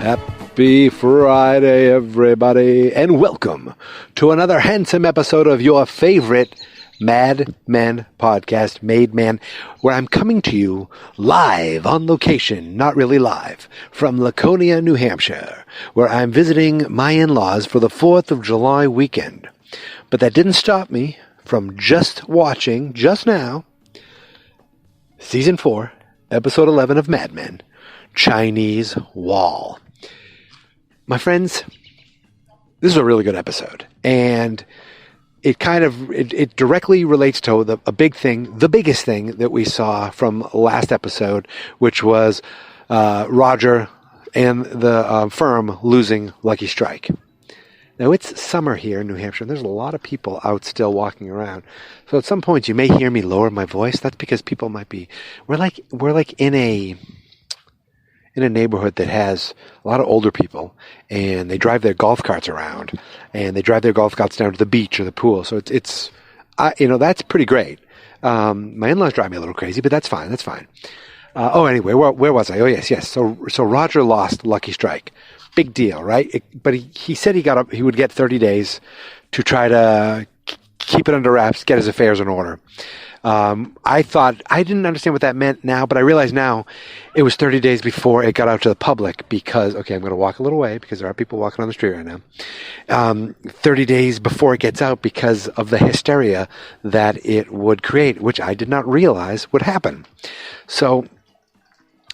Happy Friday, everybody, and welcome to another handsome episode of your favorite Mad Men podcast, Made Man, where I'm coming to you live on location, not really live, from Laconia, New Hampshire, where I'm visiting my in-laws for the 4th of July weekend. But that didn't stop me from just watching, just now, Season 4, Episode 11 of Mad Men, Chinese Wall. My friends, this is a really good episode, and it directly relates to the biggest thing that we saw from last episode, which was Roger and the firm losing Lucky Strike. Now, it's summer here in New Hampshire, and there's a lot of people out still walking around. So at some point, you may hear me lower my voice. That's because people might be... We're like in a neighborhood that has a lot of older people, and they drive their golf carts around, and they drive their golf carts down to the beach or the pool. So it's that's pretty great. My in-laws drive me a little crazy, but that's fine. Anyway, where was I? Oh, yes. So Roger lost Lucky Strike. Big deal, right? But he said he would get 30 days to try to keep it under wraps, get his affairs in order. I didn't understand what that meant now, but I realize now it was 30 days before it got out to the public because, okay, I'm going to walk a little way because there are people walking on the street right now. 30 days before it gets out because of the hysteria that it would create, which I did not realize would happen. So,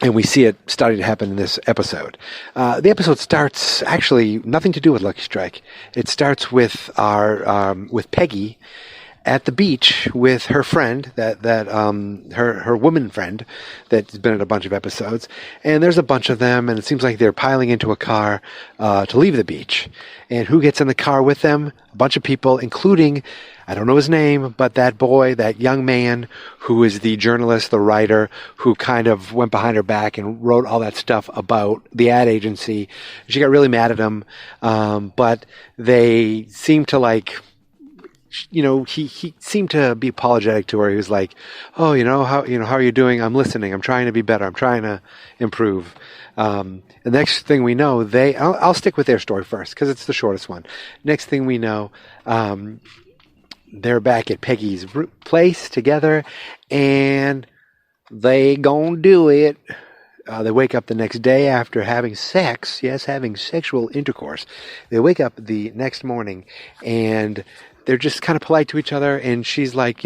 and we see it starting to happen in this episode. The episode starts actually nothing to do with Lucky Strike. It starts with with Peggy at the beach with her friend, her woman friend that's been in a bunch of episodes. And there's a bunch of them, and it seems like they're piling into a car to leave the beach. And who gets in the car with them? A bunch of people, including, I don't know his name, but that boy, that young man who is the journalist, the writer, who kind of went behind her back and wrote all that stuff about the ad agency. She got really mad at him, but they seemed to he seemed to be apologetic to her. He was like, "Oh, how are you doing? I'm listening. I'm trying to be better. I'm trying to improve." The next thing we know, I'll stick with their story first because it's the shortest one. Next thing we know, they're back at Peggy's place together, and they gonna do it. They wake up the next day after having sex. Yes, having sexual intercourse. They wake up the next morning, and they're just kind of polite to each other, and she's like,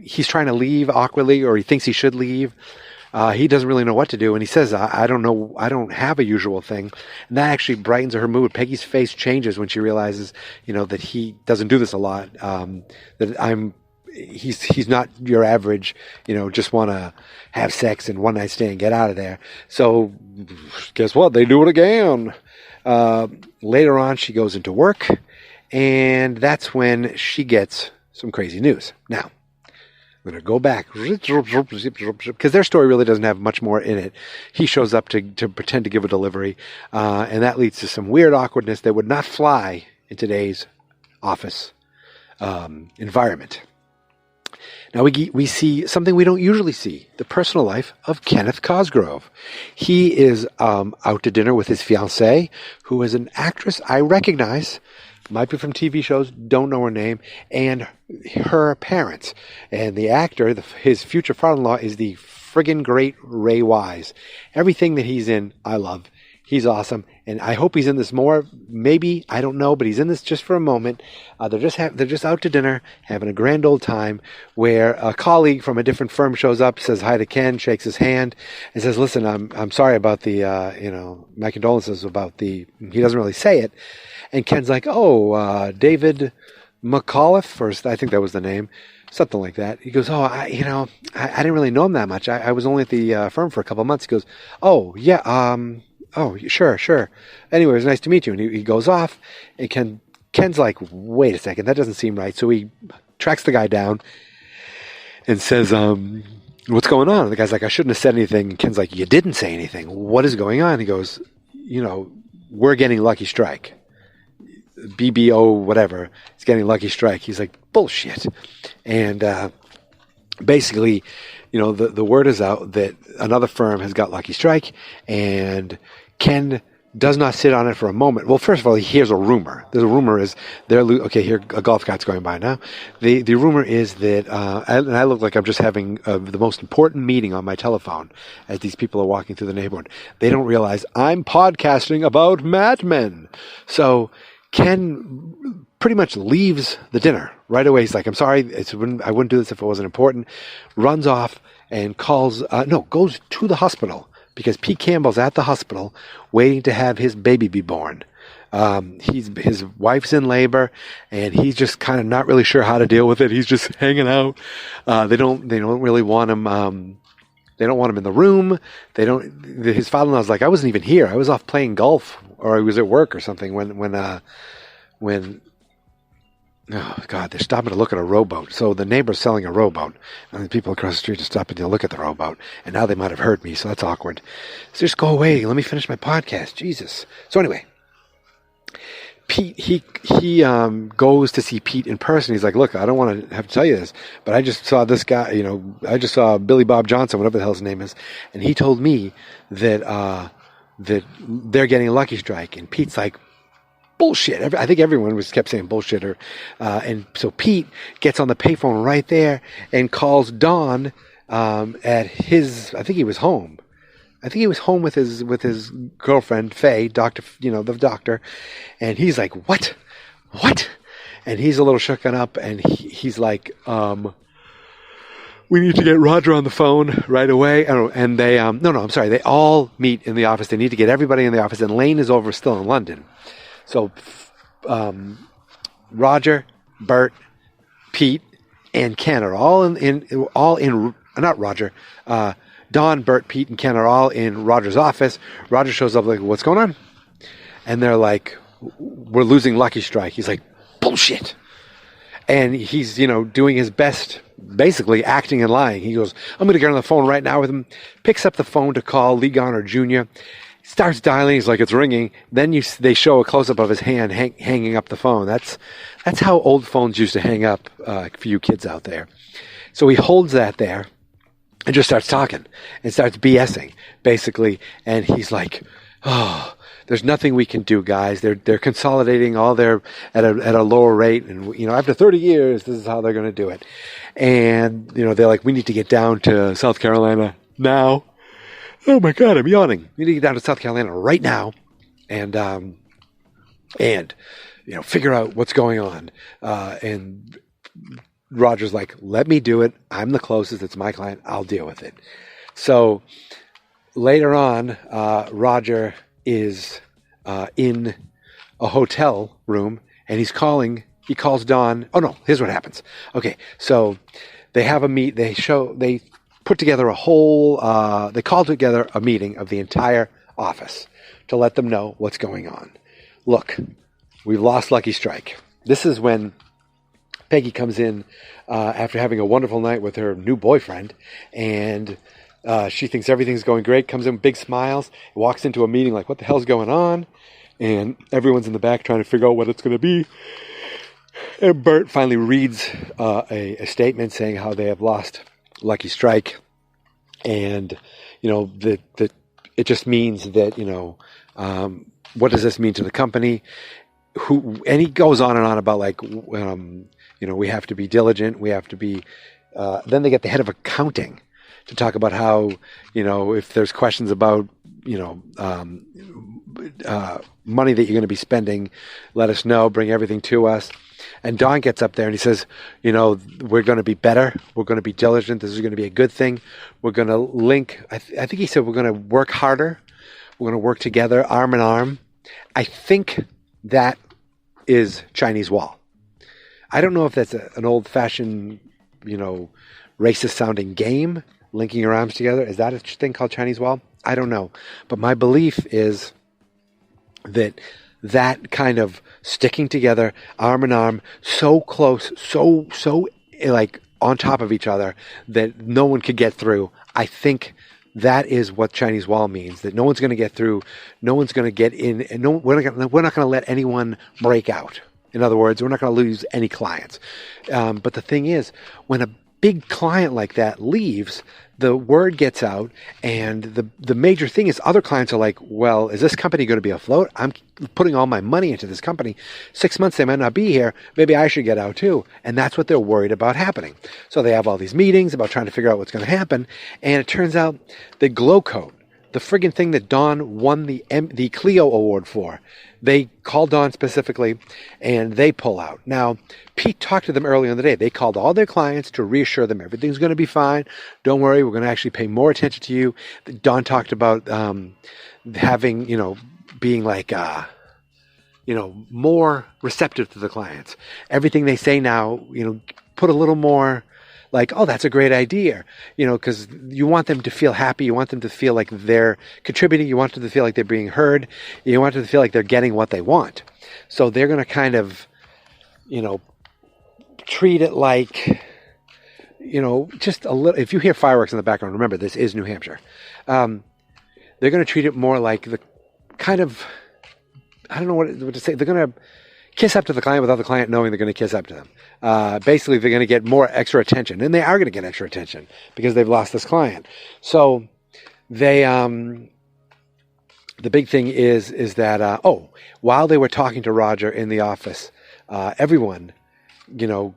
he's trying to leave awkwardly, or he thinks he should leave. He doesn't really know what to do, and he says, I don't know, I don't have a usual thing. And that actually brightens her mood. Peggy's face changes when she realizes, that he doesn't do this a lot, he's not your average, just want to have sex and one night stand, get out of there. So guess what? They do it again. Later on, she goes into work, and that's when she gets some crazy news. Now, I'm going to go back because their story really doesn't have much more in it. He shows up to pretend to give a delivery, and that leads to some weird awkwardness that would not fly in today's office environment. Now we see something we don't usually see, the personal life of Kenneth Cosgrove. He is out to dinner with his fiancée, who is an actress I recognize, might be from TV shows, don't know her name, and her parents. And the actor, his future father-in-law, is the friggin' great Ray Wise. Everything that he's in, I love. He's awesome, and I hope he's in this more. Maybe, I don't know, but he's in this just for a moment. They're just out to dinner, having a grand old time, where a colleague from a different firm shows up, says hi to Ken, shakes his hand, and says, "Listen, I'm sorry about the my condolences about the." He doesn't really say it, and Ken's like, "Oh, David McAuliffe," or I think that was the name. Something like that. He goes, "Oh, I didn't really know him that much. I was only at the firm for a couple of months." He goes, "Oh, yeah, oh, sure. Anyway, it was nice to meet you." And he goes off, and Ken's like, "Wait a second, that doesn't seem right." So he tracks the guy down and says, "What's going on?" And the guy's like, "I shouldn't have said anything." And Ken's like, "You didn't say anything. What is going on?" He goes, "We're getting Lucky Strike. BBO, whatever, is getting Lucky Strike." He's like, "Bullshit." And basically, the word is out that another firm has got Lucky Strike, and Ken does not sit on it for a moment. Well, first of all, he hears a rumor. There's a rumor is okay, here a golf cart's going by now. The rumor is that, and I look like I'm just having the most important meeting on my telephone as these people are walking through the neighborhood. They don't realize I'm podcasting about Mad Men. So Ken pretty much leaves the dinner right away. He's like, I'm sorry, I wouldn't do this if it wasn't important. Runs off and goes to the hospital. Because Pete Campbell's at the hospital waiting to have his baby be born. His wife's in labor, and he's just kind of not really sure how to deal with it. He's just hanging out. They don't really want him. They don't want him in the room. His father-in-law's like, I wasn't even here. I was off playing golf, or I was at work or something when. Oh, God, they're stopping to look at a rowboat. So the neighbor's selling a rowboat. And the people across the street are stopping to look at the rowboat. And now they might have heard me, so that's awkward. So just go away. Let me finish my podcast. Jesus. So anyway, Pete, he goes to see Pete in person. He's like, look, I don't want to have to tell you this, but I just saw this guy, I just saw Billy Bob Johnson, whatever the hell his name is. And he told me that they're getting a Lucky Strike. And Pete's like, bullshit. I think everyone kept saying bullshit. And so Pete gets on the payphone right there and calls Don at his. I think he was home. I think he was home with his girlfriend Faye, the doctor, and he's like, "What? And he's a little shooken up, and he's like, "We need to get Roger on the phone right away." And they I'm sorry. They all meet in the office. They need to get everybody in the office, and Lane is still in London. So, Roger, Bert, Pete, and Ken are all in not Roger. Don, Bert, Pete, and Ken are all in Roger's office. Roger shows up like, what's going on? And they're like, we're losing Lucky Strike. He's like, bullshit. And he's, doing his best, basically acting and lying. He goes, I'm going to get on the phone right now with him. Picks up the phone to call Lee Garner Jr., starts dialing. He's like, it's ringing. Then they show a close-up of his hand hanging up the phone. That's how old phones used to hang up for you kids out there. So he holds that there and just starts talking and starts BSing, basically. And he's like, oh, there's nothing we can do, guys. They're consolidating all their at a lower rate. And, after 30 years, this is how they're going to do it. And, they're like, we need to get down to South Carolina now. Oh my God, I'm yawning. We need to get down to South Carolina right now, and figure out what's going on. And Roger's like, let me do it. I'm the closest. It's my client. I'll deal with it. So later on, Roger is in a hotel room, and he calls Don. Oh no, here's what happens. Okay, so they have a meet. They put together they called together a meeting of the entire office to let them know what's going on. Look, we've lost Lucky Strike. This is when Peggy comes in after having a wonderful night with her new boyfriend, and she thinks everything's going great, comes in with big smiles, walks into a meeting like, what the hell's going on? And everyone's in the back trying to figure out what it's going to be. And Bert finally reads a statement saying how they have lost Lucky Strike, and that it just means that what does this mean to the company? And he goes on and on about like we have to be diligent, we have to be. Then they get the head of accounting to talk about how if there's questions about money that you're going to be spending, let us know, bring everything to us. And Don gets up there and he says, we're going to be better. We're going to be diligent. This is going to be a good thing. We're going to link. I think he said we're going to work harder. We're going to work together, arm in arm. I think that is Chinese wall. I don't know if that's an old-fashioned, racist-sounding game, linking your arms together. Is that a thing called Chinese wall? I don't know. But my belief is that kind of sticking together, arm in arm, so close, so like on top of each other that no one could get through. I think that is what Chinese wall means, that no one's going to get through, no one's going to get in, and we're not going to let anyone break out. In other words, we're not going to lose any clients. But the thing is, when big client like that leaves, the word gets out, and the major thing is other clients are like, well, is this company going to be afloat? I'm putting all my money into this company. 6 months they might not be here. Maybe I should get out too. And that's what they're worried about happening. So they have all these meetings about trying to figure out what's going to happen. And it turns out the Glow Coat, the friggin' thing that Dawn won the Clio Award for, they call Dawn specifically, and they pull out. Now, Pete talked to them earlier in the day. They called all their clients to reassure them everything's going to be fine. Don't worry, we're going to actually pay more attention to you. Dawn talked about having, being like, more receptive to the clients. Everything they say now, put a little more like, oh, that's a great idea, because you want them to feel happy. You want them to feel like they're contributing. You want them to feel like they're being heard. You want them to feel like they're getting what they want. So they're going to kind of, treat it like, just a little. If you hear fireworks in the background, remember, this is New Hampshire. They're going to treat it more like the kind of, I don't know what to say. They're going to kiss up to the client without the client knowing they're going to kiss up to them. Basically, they're going to get more extra attention, and they are going to get extra attention because they've lost this client. So they, the big thing is that, while they were talking to Roger in the office, everyone,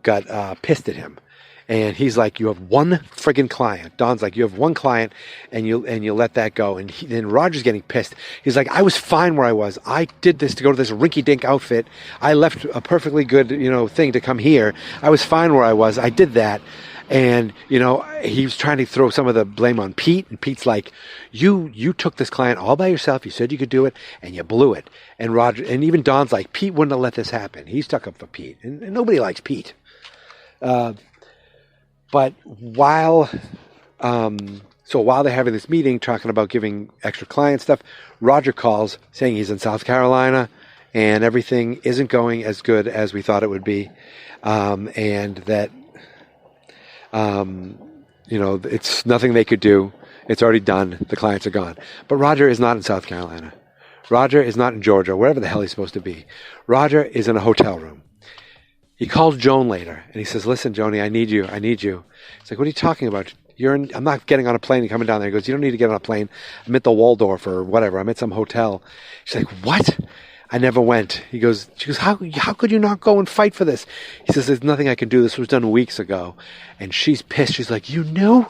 got pissed at him. And he's like, you have one friggin' client. Don's like, you have one client, and you let that go. And then Roger's getting pissed. He's like, I was fine where I was. I did this to go to this rinky-dink outfit. I left a perfectly good, thing to come here. I was fine where I was. I did that. And, he was trying to throw some of the blame on Pete. And Pete's like, you took this client all by yourself. You said you could do it, and you blew it. And Roger, and even Don's like, Pete wouldn't have let this happen. He stuck up for Pete. And nobody likes Pete. But while they're having this meeting talking about giving extra client stuff, Roger calls saying he's in South Carolina and everything isn't going as good as we thought it would be. And that, it's nothing they could do. It's already done. The clients are gone. But Roger is not in South Carolina. Roger is not in Georgia, wherever the hell he's supposed to be. Roger is in a hotel room. He calls Joan later, and he says, listen, Joni, I need you. He's like, what are you talking about? I'm not getting on a plane and coming down there. He goes, you don't need to get on a plane. I'm at the Waldorf or whatever. I'm at some hotel. She's like, what? I never went. She goes, how could you not go and fight for this? He says, there's nothing I can do. This was done weeks ago. And she's pissed. She's like, you knew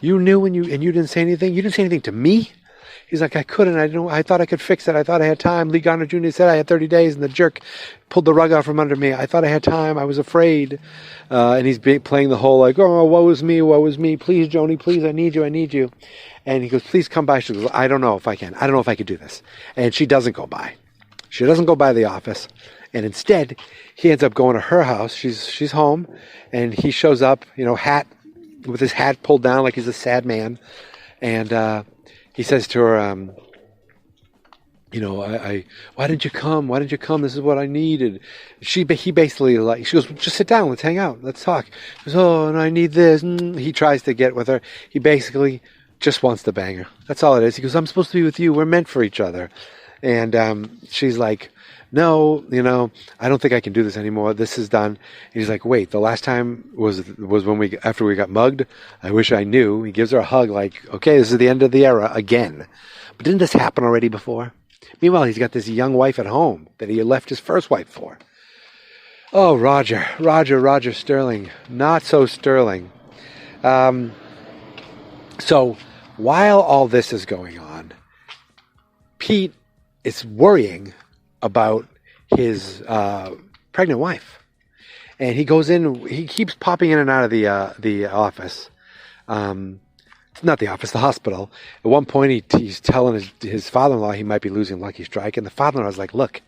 and you didn't say anything? You didn't say anything to me? He's like, I couldn't. I thought I could fix it. I thought I had time. Lee Garner Jr. said I had 30 days, and the jerk pulled the rug out from under me. I thought I had time. I was afraid. And he's playing the whole like, oh, woe is me. Please, Joni, please, I need you. And he goes, please come by. She goes, I don't know if I can. I don't know if I could do this. And she doesn't go by. She doesn't go by the office. And instead, he ends up going to her house. She's home, and he shows up, hat with his hat pulled down like he's a sad man. And he says to her, why didn't you come? This is what I needed. He basically she goes, just sit down. Let's hang out. Let's talk. He goes, oh, and I need this. And he tries to get with her. He basically just wants to bang her. That's all it is. He goes, I'm supposed to be with you. We're meant for each other. And she's like, no, I don't think I can do this anymore. This is done. And he's like, wait, the last time was when after we got mugged. I wish I knew. He gives her a hug like, okay, this is the end of the era again. But didn't this happen already before? Meanwhile, he's got this young wife at home that he left his first wife for. Oh, Roger Sterling. Not so Sterling. So while all this is going on, Pete is worrying about his pregnant wife, and he goes in. He keeps popping in and out of the office. Not the office, the hospital. At one point, he's telling his father-in-law he might be losing Lucky Strike, and the father-in-law is like, "Look,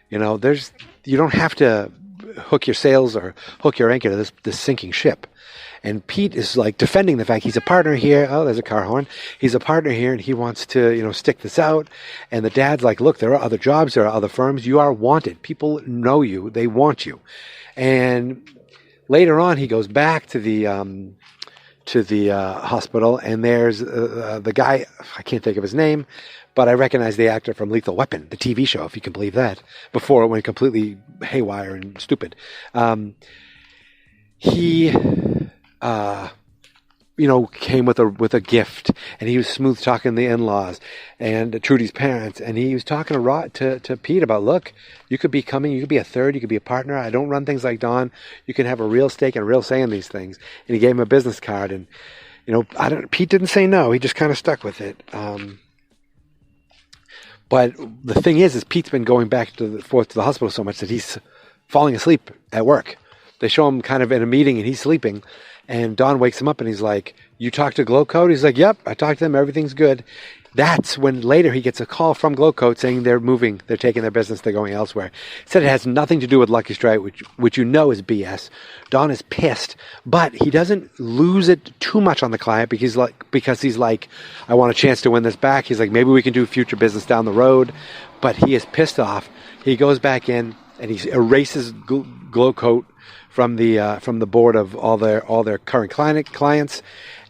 you don't have to hook your sails or hook your anchor to this sinking ship." And Pete is like defending the fact he's a partner here. Oh, there's a car horn. He's a partner here, and he wants to, stick this out. And the dad's like, look, there are other jobs. There are other firms. You are wanted. People know you. They want you. And later on, he goes back to the hospital, and there's the guy. I can't think of his name, but I recognize the actor from Lethal Weapon, the TV show, if you can believe that, before it went completely haywire and stupid. He came with a gift, and he was smooth talking the in-laws and Trudy's parents, and he was talking to Pete about, look, you could be a third, you could be a partner. I don't run things like Don. You can have a real stake and a real say in these things. And he gave him a business card, and Pete didn't say no. He just kind of stuck with it. But the thing is Pete's been going back and forth to the hospital so much that he's falling asleep at work. They show him kind of in a meeting, and he's sleeping. And Don wakes him up, and he's like, you talked to Glowcoat? He's like, yep, I talked to them. Everything's good. That's when later he gets a call from Glowcoat saying they're moving. They're taking their business. They're going elsewhere. Said it has nothing to do with Lucky Strike, which is BS. Don is pissed, but he doesn't lose it too much on the client because he's like, I want a chance to win this back. He's like, maybe we can do future business down the road. But he is pissed off. He goes back in, and he erases Glowcoat from the board of all their current clients,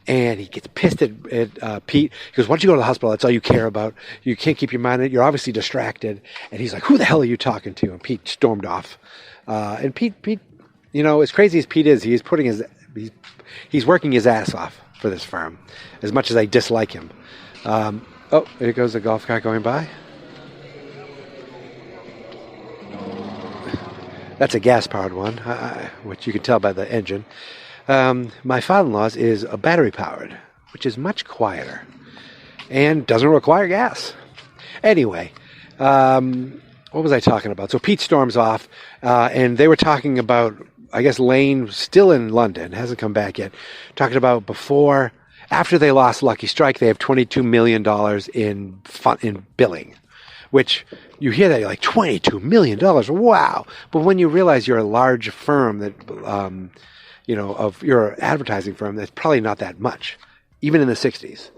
and he gets pissed at Pete. He goes, "Why don't you go to the hospital? That's all you care about. You can't keep your mind on it. You're obviously distracted." And he's like, "Who the hell are you talking to?" And Pete stormed off. And Pete, as crazy as Pete is, he's working his ass off for this firm, as much as I dislike him. Here goes a golf cart going by. That's a gas-powered one, which you can tell by the engine. My father-in-law's is a battery-powered, which is much quieter and doesn't require gas. Anyway, what was I talking about? So Pete storms off, and they were talking about, I guess Lane, still in London, hasn't come back yet, talking about after they lost Lucky Strike, they have $22 million in billing, which... You hear that, you're like, $22 million, wow. But when you realize you're a large firm that, you're an advertising firm, that's probably not that much, even in the 60s.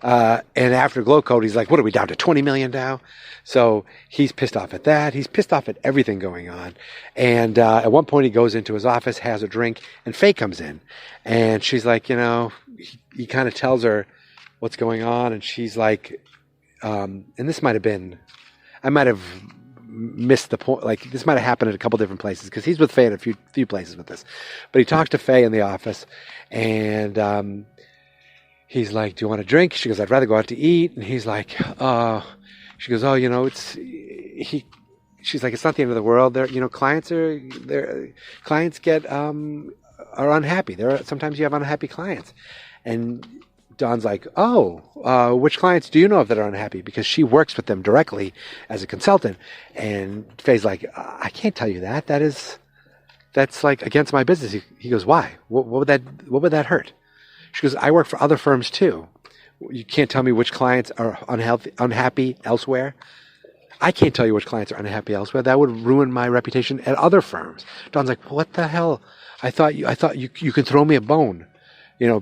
And after Glowcoat, he's like, what are we down to, 20 million now? So he's pissed off at that. He's pissed off at everything going on. And at one point he goes into his office, has a drink, and Faye comes in. And she's like, he kind of tells her what's going on. And she's like, and this might have been... I might have missed the point. Like, this might have happened at a couple different places because he's with Faye in a few places with this. But he talks to Faye in the office, and he's like, "Do you want a drink?" She goes, "I'd rather go out to eat." And he's like, she goes, "Oh, She's like, "It's not the end of the world. Clients get are unhappy. Sometimes you have unhappy clients." And Don's like, which clients do you know of that are unhappy? Because she works with them directly as a consultant. And Faye's like, I can't tell you that. That's like against my business. He goes, why? What would that hurt? She goes, I work for other firms too. You can't tell me which clients are unhappy elsewhere. I can't tell you which clients are unhappy elsewhere. That would ruin my reputation at other firms. Don's like, what the hell? I thought you can throw me a bone.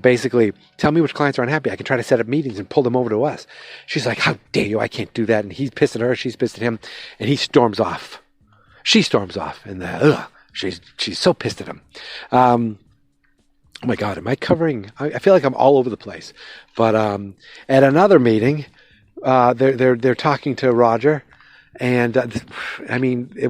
Basically, tell me which clients are unhappy. I can try to set up meetings and pull them over to us. She's like, how dare you? I can't do that. And he's pissed at her. She's pissed at him. And he storms off. She storms off. And she's so pissed at him. Oh my God, am I covering? I feel like I'm all over the place. But at another meeting, they're talking to Roger. And at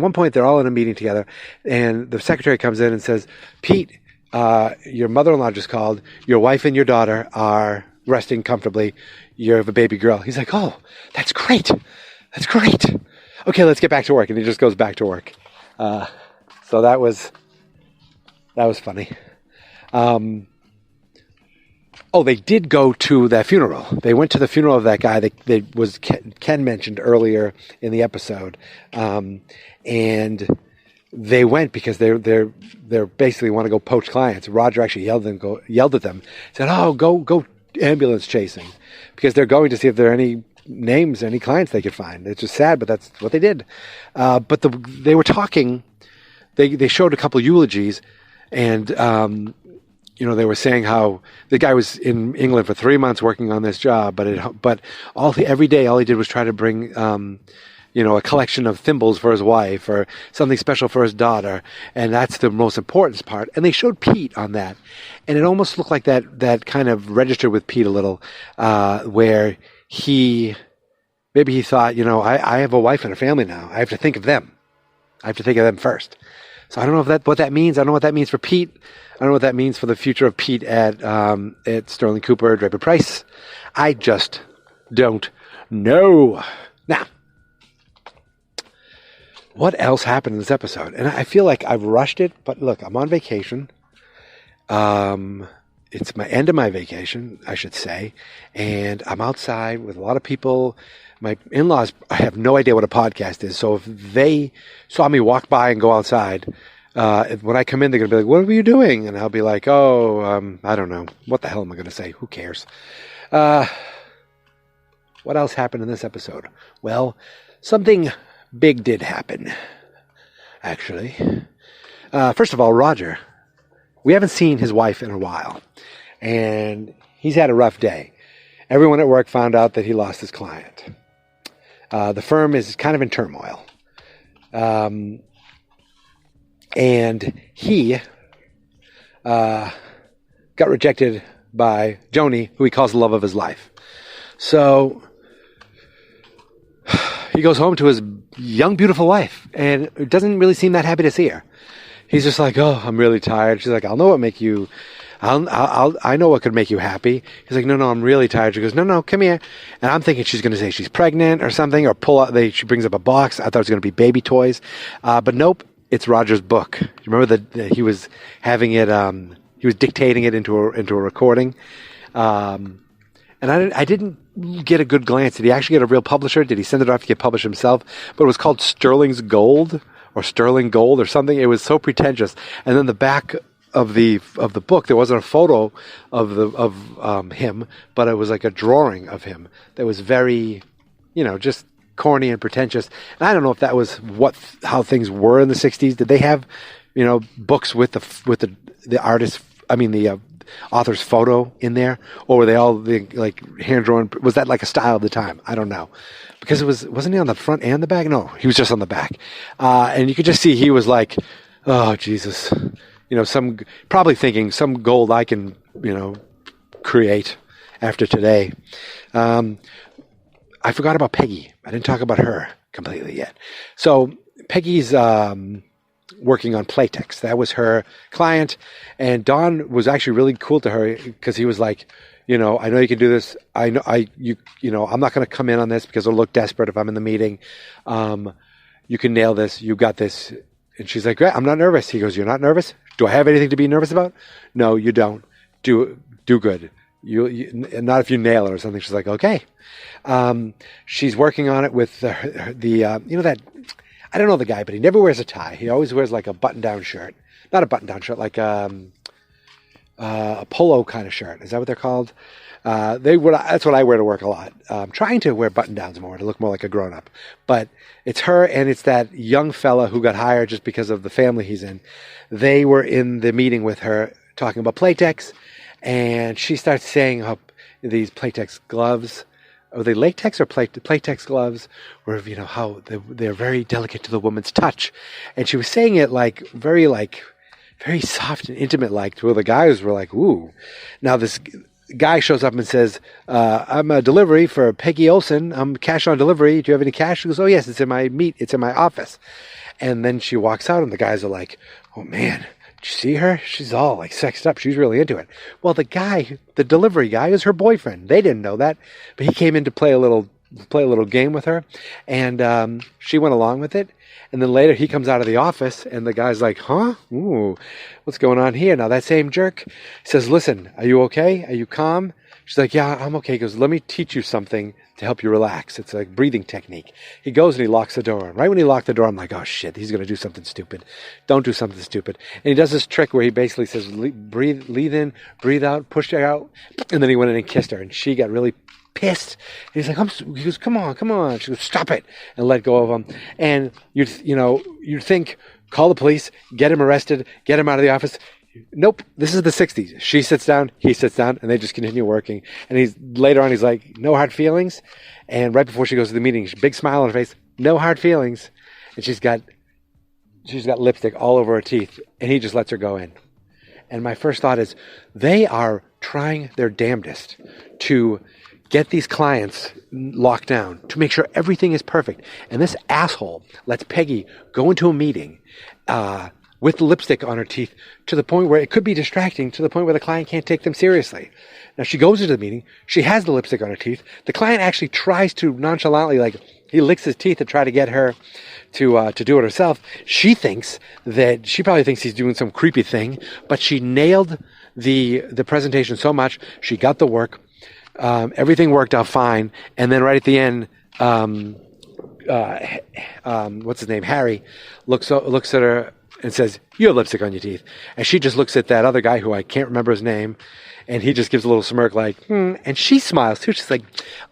one point, they're all in a meeting together. And the secretary comes in and says, Pete, your mother-in-law just called. Your wife and your daughter are resting comfortably. You have a baby girl. He's like, oh, that's great. That's great. Okay, let's get back to work. And he just goes back to work. So that was funny. They did go to that funeral. They went to the funeral of that guy that was Ken mentioned earlier in the episode. And they went because they're basically want to go poach clients. Roger actually yelled at them, said, "Oh, go ambulance chasing," because they're going to see if there are any names, any clients they could find. It's just sad, but that's what they did. But they were talking. They showed a couple eulogies, and they were saying how the guy was in England for 3 months working on this job, but every day all he did was try to bring. A collection of thimbles for his wife or something special for his daughter. And that's the most important part. And they showed Pete on that. And it almost looked like that kind of registered with Pete a little, where he thought, I have a wife and a family now. I have to think of them. I have to think of them first. So I don't know what that means. I don't know what that means for Pete. I don't know what that means for the future of Pete at Sterling Cooper, Draper Price. I just don't know. Now, what else happened in this episode? And I feel like I've rushed it, but look, I'm on vacation. It's my end of my vacation, I should say, and I'm outside with a lot of people. My in-laws, I have no idea what a podcast is, so if they saw me walk by and go outside, when I come in, they're going to be like, what were you doing? And I'll be like, I don't know. What the hell am I going to say? Who cares? What else happened in this episode? Well, something big did happen, actually. First of all, Roger. We haven't seen his wife in a while, and he's had a rough day. Everyone at work found out that he lost his client. The firm is kind of in turmoil. And he got rejected by Joni, who he calls the love of his life. So he goes home to his young, beautiful wife, and doesn't really seem that happy to see her. He's just like, oh, I'm really tired. She's like, I know what could make you happy. He's like, no, I'm really tired. She goes, no, come here. And I'm thinking she's going to say she's pregnant or something, or she brings up a box. I thought it was going to be baby toys. But nope, it's Roger's book. You remember that he was having it, he was dictating it into a recording. And I didn't get a good glance. Did he actually get a real publisher? Did he send it off to get published himself? But it was called Sterling's Gold, or Sterling Gold or something. It was so pretentious. And then the back of the book, there wasn't a photo of him, but it was like a drawing of him that was very, just corny and pretentious. And I don't know if that was how things were in the 60s. Did they have, books with the artist, the author's photo in there, or were they all hand drawn? Was that like a style of the time? I don't know. Because wasn't he on the front and the back? No, he was just on the back. And you could just see he was like, oh, Jesus. Probably thinking some gold I can, create after today. I forgot about Peggy. I didn't talk about her completely yet. So Peggy's working on Playtex. That was her client. And Don was actually really cool to her because he was like, I know you can do this. I'm not going to come in on this because it'll look desperate if I'm in the meeting. You can nail this. You got this. And she's like, great, I'm not nervous. He goes, you're not nervous? Do I have anything to be nervous about? No, you don't. Do good. You not if you nail it or something. She's like, okay. She's working on it with that, I don't know the guy, but he never wears a tie. He always wears like a button-down shirt. Not a button-down shirt, like a polo kind of shirt. Is that what they're called? That's what I wear to work a lot. I'm trying to wear button-downs more to look more like a grown-up. But it's her and it's that young fella who got hired just because of the family he's in. They were in the meeting with her talking about Playtex, and she starts saying how these Playtex gloves, are they latex or Playtex gloves, were, how they're very delicate to the woman's touch. And she was saying it very soft and intimate, to where the guys were like, ooh. Now this guy shows up and says, I'm a delivery for Peggy Olson. I'm cash on delivery. Do you have any cash? She goes, oh yes, it's in my office. And then she walks out and the guys are like, oh man, did you see her? She's all sexed up. She's really into it. Well, the delivery guy is her boyfriend. They didn't know that, but he came in to play a little game with her, and she went along with it. And then later he comes out of the office and the guy's like, huh? Ooh, what's going on here? Now that same jerk says, listen, are you okay? Are you calm? She's like, yeah, I'm okay. He goes, let me teach you something to help you relax. It's a breathing technique. He goes and he locks the door. And right when he locked the door, I'm like, oh shit, he's going to do something stupid. Don't do something stupid. And he does this trick where he basically says, breathe in, breathe out, push her out. And then he went in and kissed her. And she got really pissed. And he's like, he goes, come on. She goes, stop it. And let go of him. And you'd think, call the police, get him arrested, get him out of the office. Nope. This is the 60s. She sits down, he sits down, and they just continue working. And later on, he's like, no hard feelings. And right before she goes to the meeting, big smile on her face, no hard feelings. And she's got lipstick all over her teeth. And he just lets her go in. And my first thought is, they are trying their damnedest to get these clients locked down, to make sure everything is perfect. And this asshole lets Peggy go into a meeting, with lipstick on her teeth to the point where it could be distracting, to the point where the client can't take them seriously. Now she goes into the meeting. She has the lipstick on her teeth. The client actually tries to nonchalantly, like, he licks his teeth to try to get her to do it herself. She probably thinks he's doing some creepy thing, but she nailed the presentation so much. She got the work. Everything worked out fine. And then right at the end, what's his name? Harry looks at her and says, "You have lipstick on your teeth." And she just looks at that other guy who I can't remember his name. And he just gives a little smirk like, And she smiles too. She's like,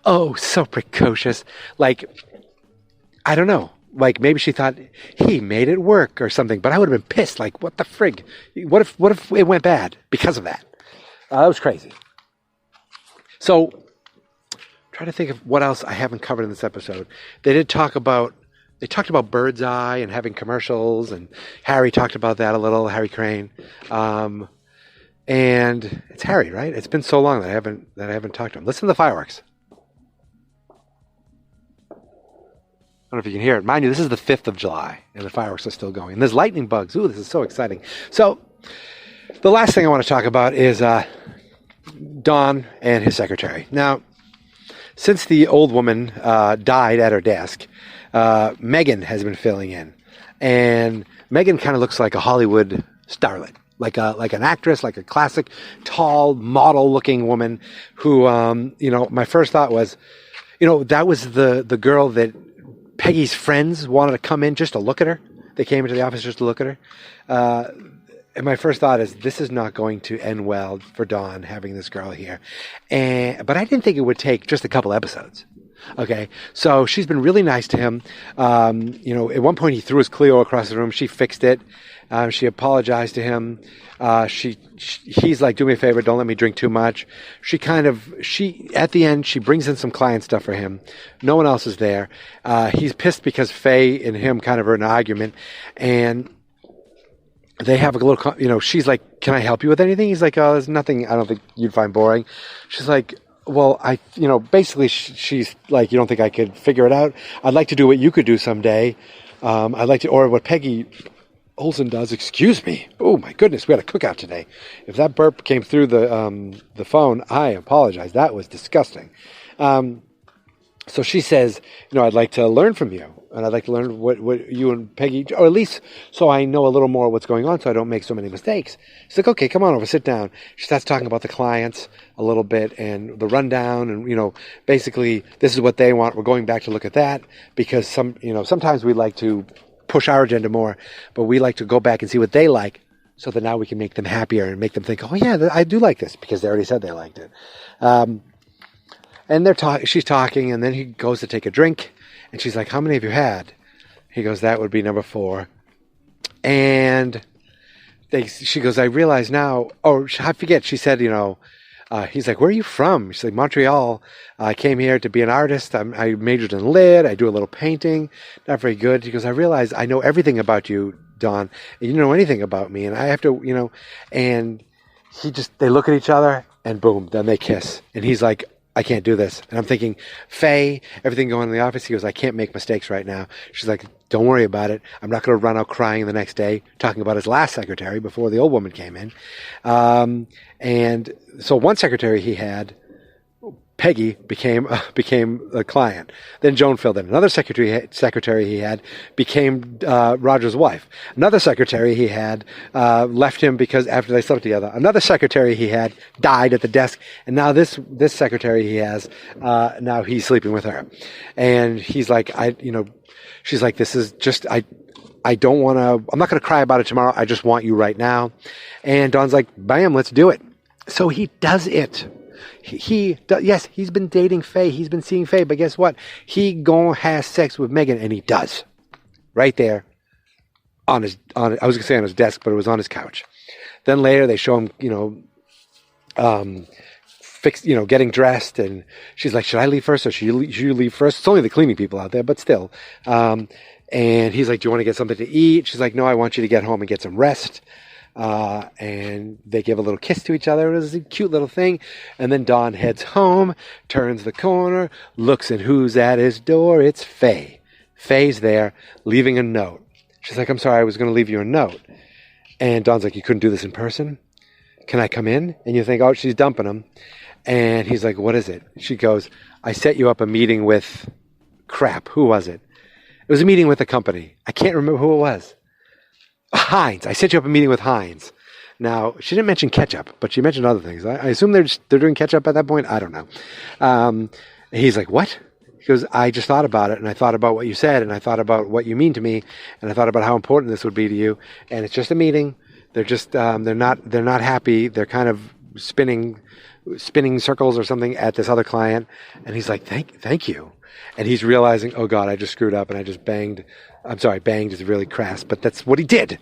"Oh, so precocious." Like, I don't know. Like, maybe she thought he made it work or something. But I would have been pissed. Like, what the frig? What if it went bad because of that? That was crazy. So, try to think of what else I haven't covered in this episode. They talked about Bird's Eye and having commercials, and Harry talked about that a little, Harry Crane. And it's Harry, right? It's been so long that I haven't talked to him. Listen to the fireworks. I don't know if you can hear it. Mind you, this is the 5th of July, and the fireworks are still going. And there's lightning bugs. Ooh, this is so exciting. So, the last thing I want to talk about is Don and his secretary. Now, since the old woman died at her desk, Megan has been filling in. And Megan kind of looks like a Hollywood starlet. Like an actress, like a classic, tall, model-looking woman who, my first thought was, that was the girl that Peggy's friends wanted to come in just to look at her. They came into the office just to look at her. And my first thought is, this is not going to end well for Dawn having this girl here. But I didn't think it would take just a couple episodes. Okay, so she's been really nice to him. At one point he threw his Clio across the room. She fixed it. She apologized to him. He's like, "Do me a favor, don't let me drink too much." At the end, she brings in some client stuff for him. No one else is there. He's pissed because Faye and him kind of are in an argument, and they have a little, she's like, "Can I help you with anything?" He's like, "Oh, there's nothing I don't think you'd find boring." She's like, "Well, basically she's like, you don't think I could figure it out? I'd like to do what you could do someday. I'd like to, or what Peggy Olson does." Excuse me. Oh my goodness, we had a cookout today. If that burp came through the phone, I apologize. That was disgusting. So she says, "I'd like to learn from you, and I'd like to learn what you and Peggy, or at least so I know a little more what's going on, so I don't make so many mistakes." She's like, "Okay, come on over, sit down." She starts talking about the clients a little bit and the rundown, and basically this is what they want. We're going back to look at that because sometimes we like to push our agenda more, but we like to go back and see what they like, so that now we can make them happier and make them think, "Oh yeah, I do like this," because they already said they liked it. And she's talking, and then he goes to take a drink, and she's like, "How many have you had?" He goes, "That would be number 4. And she goes, "I realize now," I forget, she said, he's like, "Where are you from?" She's like, "Montreal. I came here to be an artist. I majored in lit. I do a little painting. Not very good." He goes, "I realize I know everything about you, Don. You don't know anything about me, and I have to, and they look at each other, and boom, then they kiss. And he's like, "I can't do this." And I'm thinking, Faye, everything going in the office. He goes, "I can't make mistakes right now." She's like, "Don't worry about it. I'm not going to run out crying the next day," talking about his last secretary before the old woman came in. And so one secretary he had, Peggy, became a client. Then Joan filled in. Another secretary he had became Roger's wife. Another secretary he had left him because after they slept together. Another secretary he had died at the desk, and now this secretary he has, now he's sleeping with her. And he's like, she's like, "This is just I don't want to. I'm not going to cry about it tomorrow. I just want you right now." And Don's like, "Bam, let's do it." So he does it. Yes, he's been dating Faye. He's been seeing Faye, but guess what? He has sex with Megan, and he does. Right there I was going to say on his desk, but it was on his couch. Then later they show him, getting dressed, and she's like, "Should I leave first or should you leave first?" It's only the cleaning people out there, but still. And he's like, "Do you want to get something to eat?" She's like, "No, I want you to get home and get some rest." And they give a little kiss to each other. It was a cute little thing. And then Don heads home, turns the corner, looks at who's at his door. It's Faye. Faye's there, leaving a note. She's like, "I'm sorry, I was going to leave you a note." And Don's like, you couldn't do this in person? Can I come in? And you think, oh, she's dumping him. And he's like, what is it? She goes, I set you up a meeting with crap. Who was it? It was a meeting with a company. I can't remember who it was. Heinz. I set you up a meeting with Heinz. Now, she didn't mention ketchup, but she mentioned other things. I assume they're doing ketchup at that point. I don't know. He's like, what? He goes, I just thought about it, and I thought about what you said, and I thought about what you mean to me, and I thought about how important this would be to you. And it's just a meeting. They're just they're not happy. They're kind of spinning circles or something at this other client. And he's like, thank you. And he's realizing, oh God, I just screwed up and I just banged. I'm sorry, banged is really crass, but that's what he did.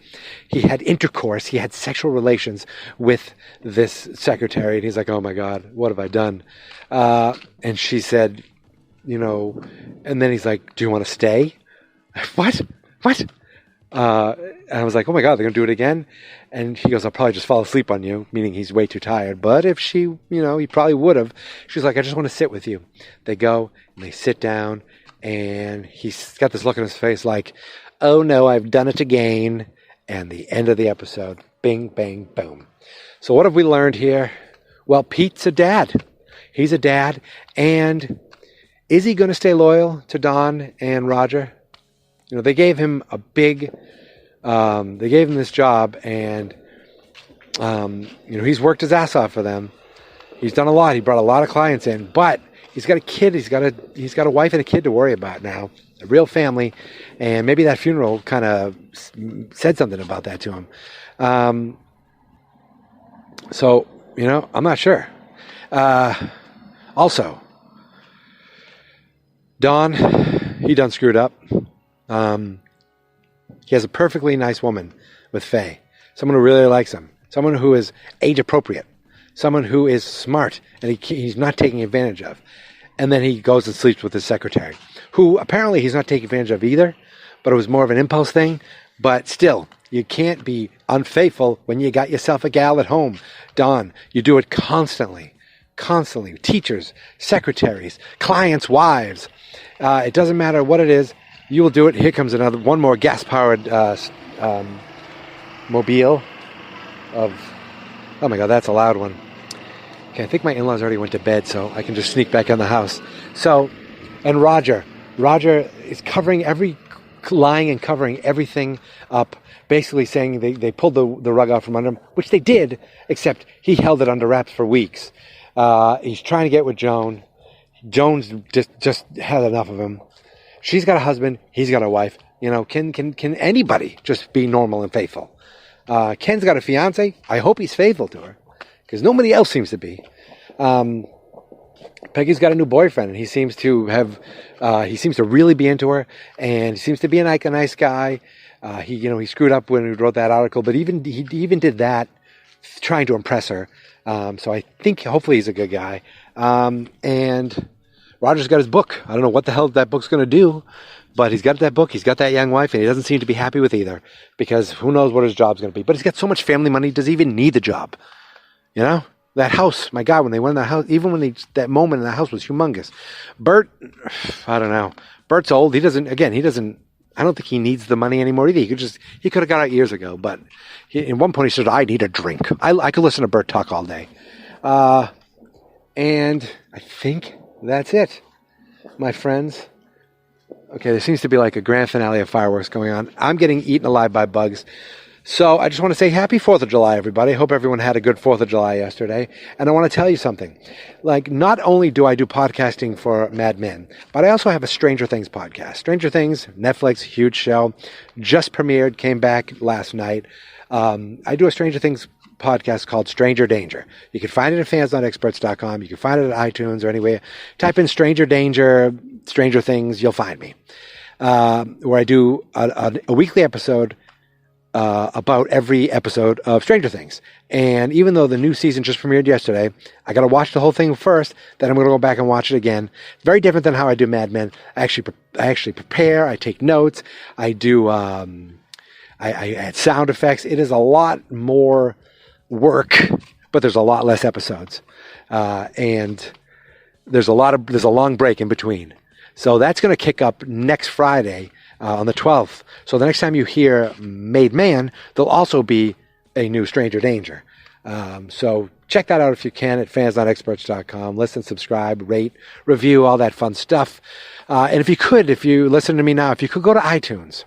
He had intercourse. He had sexual relations with this secretary. And he's like, oh my God, what have I done? And she said, and then he's like, do you want to stay? What? And I was like, oh my God, they're going to do it again? And he goes, I'll probably just fall asleep on you, meaning he's way too tired. But if she, he probably would have. She's like, I just want to sit with you. They go and they sit down, and he's got this look on his face like, oh no, I've done it again. And the end of the episode, bing, bang, boom. So what have we learned here? Well, Pete's a dad. He's a dad. And is he going to stay loyal to Don and Roger? They gave him they gave him this job, and, he's worked his ass off for them. He's done a lot. He brought a lot of clients in, but he's got a kid. He's got a wife and a kid to worry about now, a real family. And maybe that funeral kind of said something about that to him. So, I'm not sure. Also, Don, he done screwed up. He has a perfectly nice woman with Faye. Someone who really likes him. Someone who is age appropriate. Someone who is smart and he's not taking advantage of. And then he goes and sleeps with his secretary, who apparently he's not taking advantage of either, but it was more of an impulse thing. But still, you can't be unfaithful when you got yourself a gal at home. Don, you do it constantly. Teachers, secretaries, clients' wives. It doesn't matter what it is. You will do it. Here comes one more gas-powered mobile of... Oh my God, that's a loud one. Okay, I think my in-laws already went to bed, so I can just sneak back in the house. So, and Roger is lying and covering everything up, basically saying they pulled the rug out from under him, which they did, except he held it under wraps for weeks. He's trying to get with Joan. Joan's just had enough of him. She's got a husband. He's got a wife. Can anybody just be normal and faithful? Ken's got a fiance. I hope he's faithful to her, because nobody else seems to be. Peggy's got a new boyfriend, and he seems to really be into her, and he seems to be a nice guy. He screwed up when he wrote that article, but he even did that trying to impress her. So I think hopefully he's a good guy. And Roger's got his book. I don't know what the hell that book's going to do, but he's got that book. He's got that young wife, and he doesn't seem to be happy with either, because who knows what his job's going to be. But he's got so much family money, does he even need the job? That house, my God, when they went in that house, even that moment in that house was humongous. Bert, I don't know. Bert's old. He doesn't, I don't think he needs the money anymore either. He could have got out years ago, but at one point he said, I need a drink. I could listen to Bert talk all day. And I think that's it, my friends. Okay, there seems to be like a grand finale of fireworks going on. I'm getting eaten alive by bugs. So I just want to say happy 4th of July, everybody. I hope everyone had a good 4th of July yesterday. And I want to tell you something. Like, not only do I do podcasting for Mad Men, but I also have a Stranger Things podcast. Stranger Things, Netflix, huge show. Just premiered, came back last night. I do a Stranger Things podcast called Stranger Danger. You can find it at fansnotexperts.com. You can find it at iTunes or anywhere. Type in Stranger Danger, Stranger Things, you'll find me. Where I do a weekly episode about every episode of Stranger Things. And even though the new season just premiered yesterday, I got to watch the whole thing first, then I'm going to go back and watch it again. Very different than how I do Mad Men. I actually prepare, I take notes, I do, I add sound effects. It is a lot more work, but there's a lot less episodes. And there's a long break in between. So that's going to kick up next Friday, on the 12th. So the next time you hear Made Man, there'll also be a new stranger danger. So check that out if you can at fansnotexperts.com. Listen, subscribe, rate, review, all that fun stuff. And if you listen to me now, if you could go to iTunes,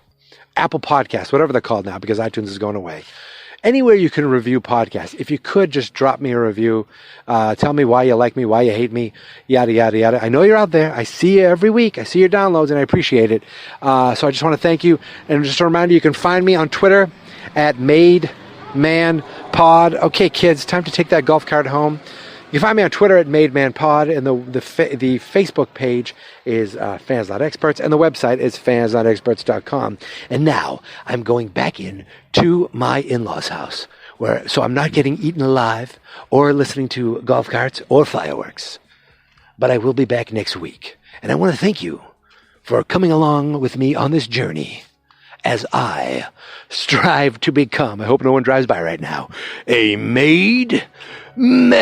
Apple Podcasts, whatever they're called now, because iTunes is going away. Anywhere you can review podcasts, if you could just drop me a review, tell me why you like me, why you hate me, yada, yada, yada. I know you're out there. I see you every week. I see your downloads, and I appreciate it. So I just want to thank you. And just a reminder, you can find me on Twitter at MadeManPod. Okay, kids, time to take that golf cart home. You can find me on Twitter at MadeManPod, and the Facebook page is Fans Not Experts, and the website is fansnotexperts.com. And now I'm going back in to my in-laws' house, so I'm not getting eaten alive or listening to golf carts or fireworks. But I will be back next week, and I want to thank you for coming along with me on this journey as I strive to become, I hope no one drives by right now, a made man.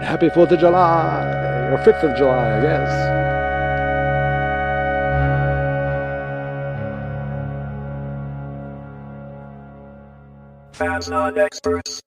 Happy 4th of July, or 5th of July, I guess. Fans Not Experts.